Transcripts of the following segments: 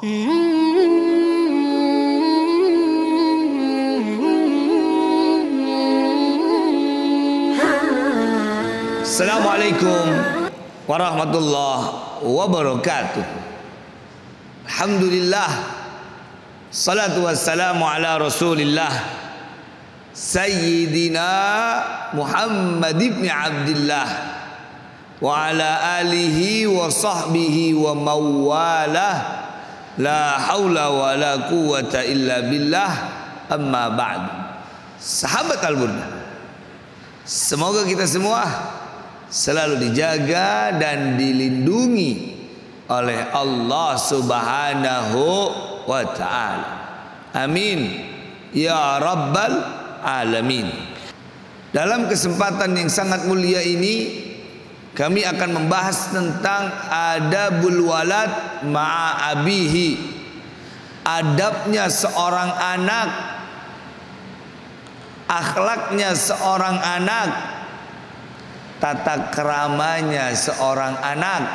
Assalamualaikum warahmatullahi wabarakatuh. Alhamdulillah, salatu wassalamu ala rasulillah Sayyidina Muhammad ibn Abdillah wa ala alihi wa sahbihi wa mawalah. La haula wa la quwata illa billah. Amma ba'd. Sahabat Al-Burdah, semoga kita semua selalu dijaga dan dilindungi oleh Allah Subhanahu wa ta'ala. Amin ya rabbal alamin. Dalam kesempatan yang sangat mulia ini, kami akan membahas tentang adabul walad ma'a abihi. Adabnya seorang anak, akhlaknya seorang anak, tata keramanya seorang anak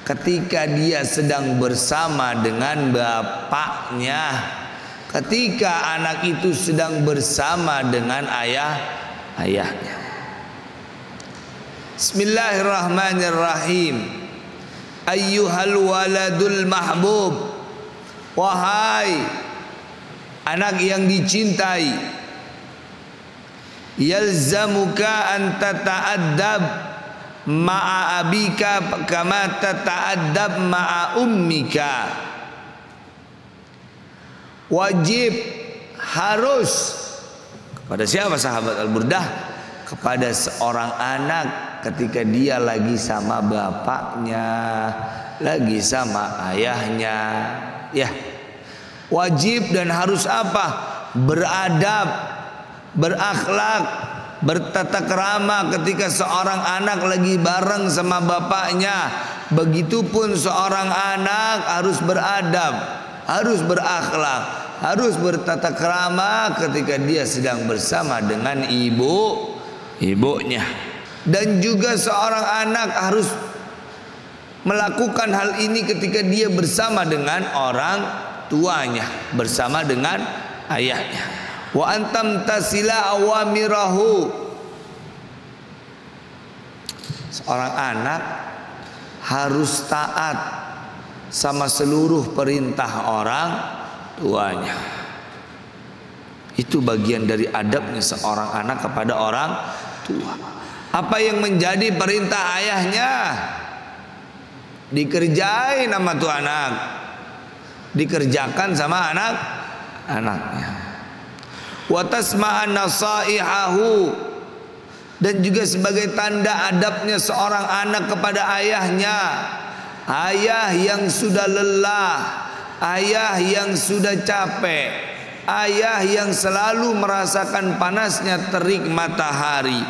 ketika dia sedang bersama dengan bapaknya, ketika anak itu sedang bersama dengan ayahnya. Bismillahirrahmanirrahim. Ayyuhal waladul mahbub, wahai anak yang dicintai, yalzamuka an tata'addab ma'a abika kama tata'addab ma'a ummika. Wajib, harus. Kepada siapa sahabat Al-Burdah? Kepada seorang anak ketika dia lagi sama bapaknya, lagi sama ayahnya. Ya, wajib dan harus apa? Beradab, berakhlak, bertata krama ketika seorang anak lagi bareng sama bapaknya. Begitupun seorang anak harus beradab, harus berakhlak, harus bertata krama ketika dia sedang bersama dengan ibunya. Dan juga seorang anak harus melakukan hal ini ketika dia bersama dengan orang tuanya, bersama dengan ayahnya. Wa antam tasila awamirahu. Seorang anak harus taat sama seluruh perintah orang tuanya. Itu bagian dari adabnya seorang anak kepada orang tua. Apa yang menjadi perintah ayahnya dikerjain sama tuh anak, dikerjakan sama anaknya. Wa tasma'an nasaihahu, dan juga sebagai tanda adabnya seorang anak kepada ayahnya. Ayah yang sudah lelah, ayah yang sudah capek, ayah yang selalu merasakan panasnya terik matahari,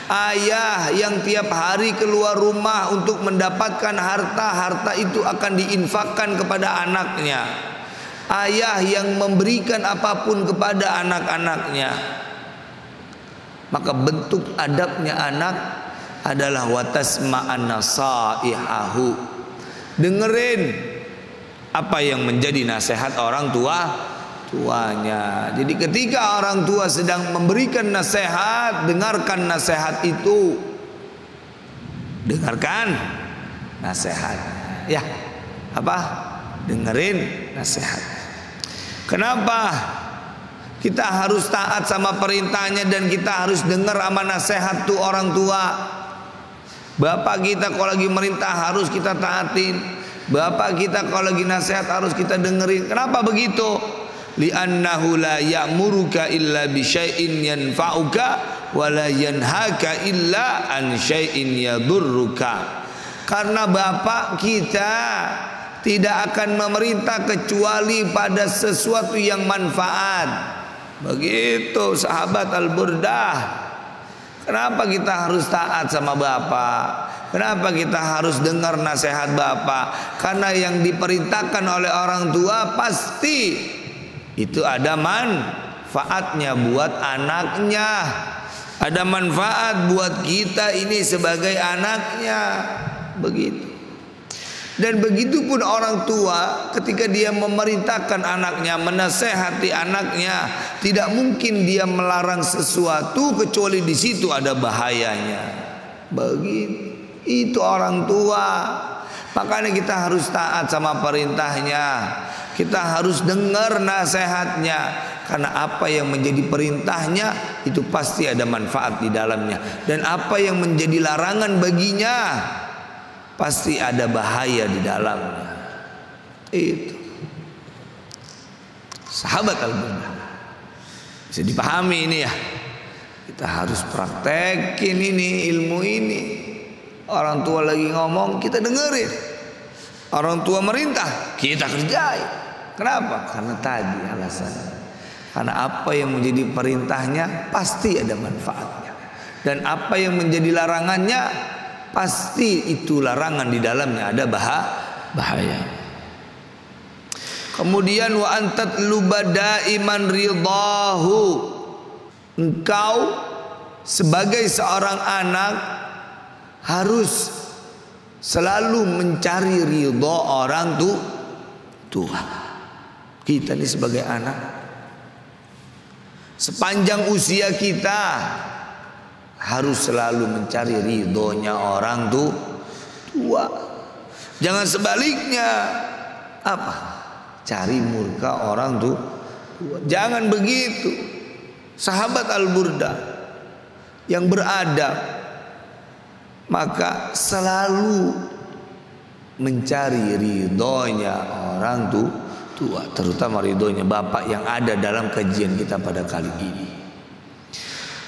ayah yang tiap hari keluar rumah untuk mendapatkan harta itu akan diinfakkan kepada anaknya, ayah yang memberikan apapun kepada anak-anaknya. Maka bentuk adabnya anak adalah watasma'an nasaihahu, dengerin apa yang menjadi nasihat orang tuanya. Jadi ketika orang tua sedang memberikan nasihat, dengarkan nasihat itu, dengarkan nasihat. Ya, apa? Dengerin nasihat. Kenapa kita harus taat sama perintahnya dan kita harus dengar sama nasihat tuh orang tua? Bapak kita kalau lagi merintah harus kita taatin. Bapak kita kalau lagi nasihat harus kita dengerin. Kenapa begitu? Li'annahu la ya'muruka illa bi syai'in yanfa'uka wa la yanhaka illa an syai'in yadurruka. Karena bapak kita tidak akan memerintah kecuali pada sesuatu yang manfaat. Begitu sahabat Al-Burdah. Kenapa kita harus taat sama bapak? Kenapa kita harus dengar nasihat bapak? Karena yang diperintahkan oleh orang tua pasti itu ada manfaatnya buat anaknya, ada manfaat buat kita ini sebagai anaknya. Begitu. Dan begitu pun orang tua ketika dia memerintahkan anaknya, menasehati anaknya, tidak mungkin dia melarang sesuatu kecuali di situ ada bahayanya. Begitu itu orang tua. Makanya kita harus taat sama perintahnya. Kita harus dengar nasihatnya, karena apa yang menjadi perintahnya itu pasti ada manfaat di dalamnya, dan apa yang menjadi larangan baginya pasti ada bahaya di dalamnya. Itu sahabat Al-Burdah. Bisa dipahami ini ya. Kita harus praktekin ini, ilmu ini. Orang tua lagi ngomong, kita dengerin. Orang tua merintah, kita kerjain. Kenapa? Karena tadi alasannya. Karena apa yang menjadi perintahnya pasti ada manfaatnya, dan apa yang menjadi larangannya pasti itu larangan di dalamnya ada bahaya. Kemudian wa antat lubada iman ridahu, engkau sebagai seorang anak harus selalu mencari ridha orang tua. Kita ini sebagai anak, sepanjang usia kita harus selalu mencari ridhonya orang tua. Jangan sebaliknya, apa? Cari murka orang tua. Jangan begitu. Sahabat Al-Burdah yang beradab, maka selalu mencari ridhonya orang tua, terutama ridhonya bapak yang ada dalam kajian kita pada kali ini.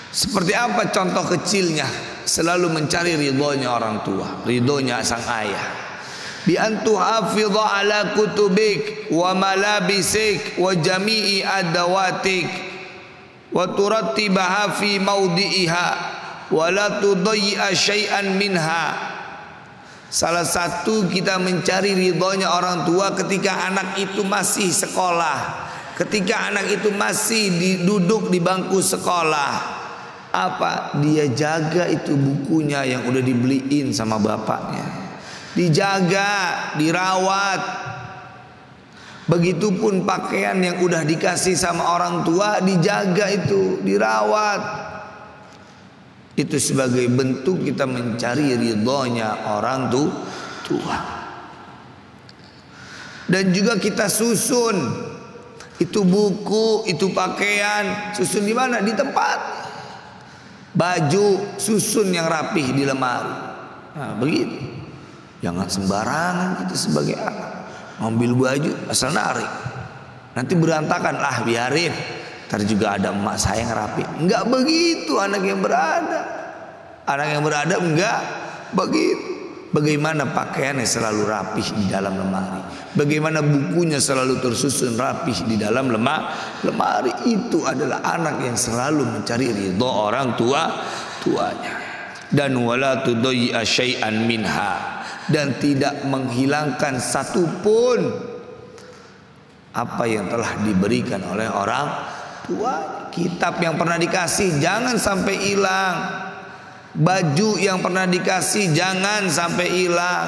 Seperti apa contoh kecilnya? Selalu mencari ridhonya orang tua, ridhonya sang ayah. Bi antu hafidha ala kutubik wa malabisik wa jami'i adawatik wa turattibaha fi mawdi'iha wa la tudayyi'a syai'an minha. Salah satu kita mencari ridhonya orang tua ketika anak itu masih sekolah, ketika anak itu masih duduk di bangku sekolah. Apa? Dia jaga itu bukunya yang udah dibeliin sama bapaknya, dijaga, dirawat. Begitupun pakaian yang udah dikasih sama orang tua, dijaga itu, dirawat. Itu sebagai bentuk kita mencari ridhonya orang tua. Dan juga kita susun itu buku, itu pakaian, susun di mana? Di tempat. Baju susun yang rapih di lemari. Nah, begitu. Jangan sembarangan kita sebagai anak ngambil baju asal narik. Nanti berantakan, biarin. Ntar juga ada emak saya yang rapi. Enggak begitu anak yang beradab. Anak yang beradab enggak begitu. Bagaimana pakaiannya selalu rapih di dalam lemari, bagaimana bukunya selalu tersusun rapih di dalam lemari. Itu adalah anak yang selalu mencari ridho orang tuanya. Dan wala tudayyi'a syai'an minha, dan tidak menghilangkan satupun apa yang telah diberikan oleh orang tua. Kitab yang pernah dikasih jangan sampai hilang. Baju yang pernah dikasih jangan sampai hilang.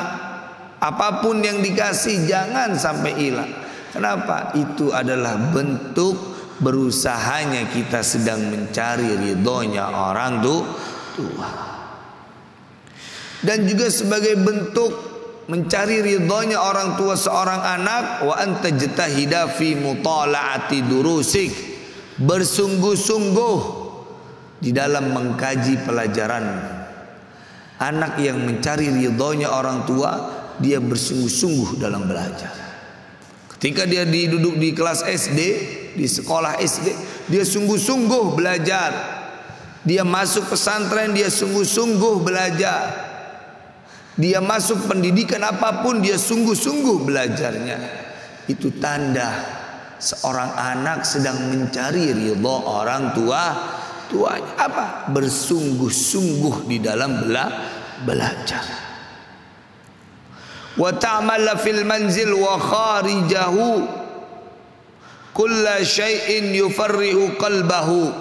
Apapun yang dikasih jangan sampai hilang. Kenapa? Itu adalah bentuk berusahanya kita sedang mencari ridhonya orang tua. Dan juga sebagai bentuk mencari ridhonya orang tua seorang anak, wa anta jtahida fi mutala'ati durusik, bersungguh-sungguh di dalam mengkaji pelajaran. Anak yang mencari ridhonya orang tua, dia bersungguh-sungguh dalam belajar. Ketika dia duduk di kelas SD, di sekolah SD, dia sungguh-sungguh belajar. Dia masuk pesantren, dia sungguh-sungguh belajar. Dia masuk pendidikan apapun, dia sungguh-sungguh belajarnya. Itu tanda seorang anak sedang mencari ridho orang tuanya. Apa? Bersungguh-sungguh di dalam belajar. Wa ta'mala fil manzil wa kharijahu kulla syai'in yufarrihu qalbahu.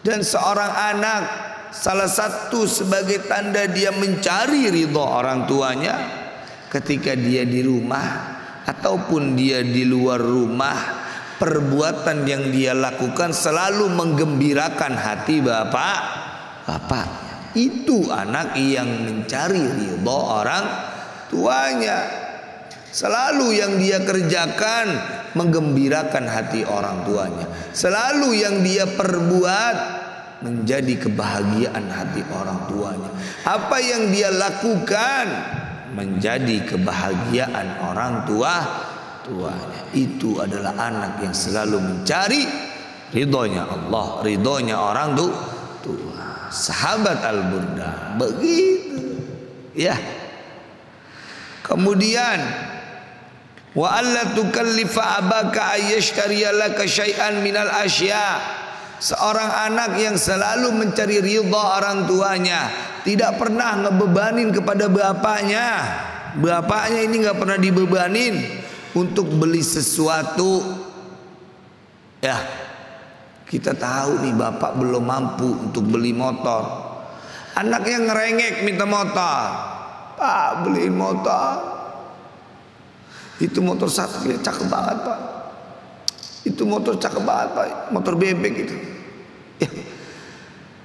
Dan seorang anak, salah satu sebagai tanda dia mencari ridho orang tuanya, ketika dia di rumah ataupun dia di luar rumah, perbuatan yang dia lakukan selalu menggembirakan hati bapak. Itu anak yang mencari ridho orang tuanya. Selalu yang dia kerjakan menggembirakan hati orang tuanya. Selalu yang dia perbuat menjadi kebahagiaan hati orang tuanya. Apa yang dia lakukan menjadi kebahagiaan orang tuanya. Itu adalah anak yang selalu mencari ridhonya Allah, ridhonya orang tua. Sahabat Al-Burda begitu, ya. Kemudian wa alla tukallifa abaka ayyashtariya laka syai'an minal asya. Seorang anak yang selalu mencari ridha orang tuanya, tidak pernah ngebebanin kepada bapaknya. Bapaknya ini nggak pernah dibebanin untuk beli sesuatu. Ya, kita tahu nih bapak belum mampu untuk beli motor. Anaknya ngerengek minta motor. Pak, beliin motor. Itu motor satu cakep banget pak. Itu motor cakep banget pak. Motor bebek itu. Ya.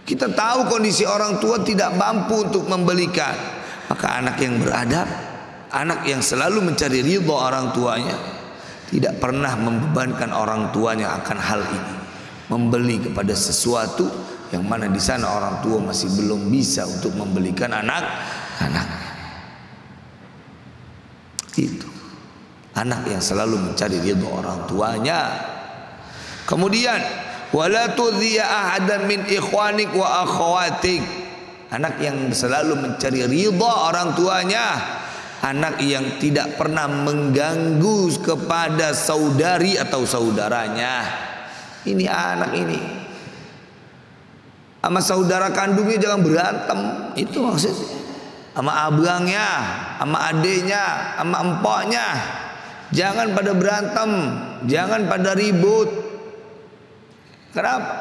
Kita tahu kondisi orang tua tidak mampu untuk membelikan. Maka anak yang beradab, anak yang selalu mencari ridha orang tuanya, tidak pernah membebankan orang tuanya akan hal ini. Membeli kepada sesuatu yang mana di sana orang tua masih belum bisa untuk membelikan anak-anaknya. Itu anak yang selalu mencari ridha orang tuanya. Kemudian wala tudhiya ahadan min ikhwanik wa akhawatik. Anak yang selalu mencari ridha orang tuanya, anak yang tidak pernah mengganggu kepada saudari atau saudaranya. Ini anak ini sama saudara kandungnya jangan berantem, itu maksudnya. Sama abangnya, sama adiknya, sama empoknya, jangan pada berantem, jangan pada ribut. Kenapa?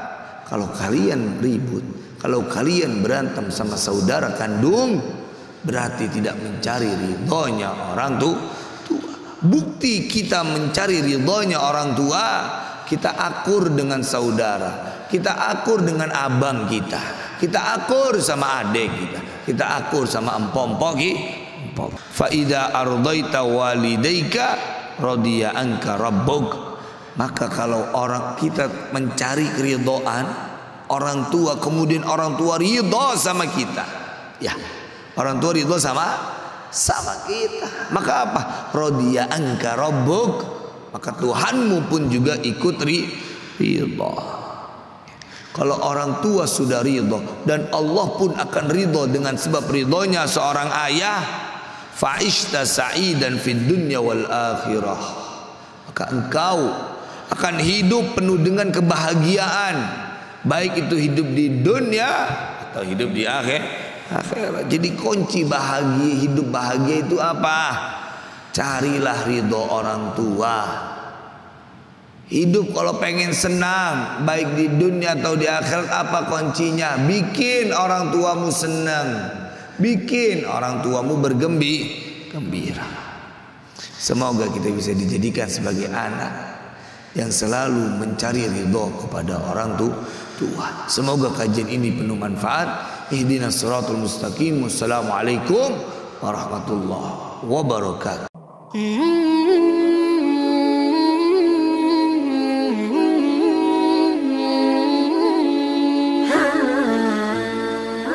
Kalau kalian ribut, kalau kalian berantem sama saudara kandung, berarti tidak mencari ridhonya orang tua. Bukti kita mencari ridhonya orang tua, kita akur dengan saudara, kita akur dengan abang kita, kita akur sama adik kita akur sama empok-empok kita. Fa idza ardaita walidayka radiya anka rabbuk. Maka kalau orang kita mencari keridhaan orang tua, kemudian orang tua ridha sama kita, ya, orang tua ridha sama kita, maka apa? Radiya anka rabbuk. Maka Tuhanmu pun juga ikut ridha. Kalau orang tua sudah ridha dan Allah pun akan ridha dengan sebab ridhonya seorang ayah, fa'ishta sa'idan fid dunya wal akhirah. Maka engkau akan hidup penuh dengan kebahagiaan, baik itu hidup di dunia atau hidup di akhirat. Jadi kunci bahagia, hidup bahagia itu apa? Carilah ridho orang tua. Hidup kalau pengen senang, baik di dunia atau di akhirat, apa kuncinya? Bikin orang tuamu senang, bikin orang tuamu bergembira. Semoga kita bisa dijadikan sebagai anak yang selalu mencari ridho kepada orang tua. Semoga kajian ini penuh manfaat. Ihdinas siratal mustaqim. Wassalamualaikum warahmatullahi wabarakatuh.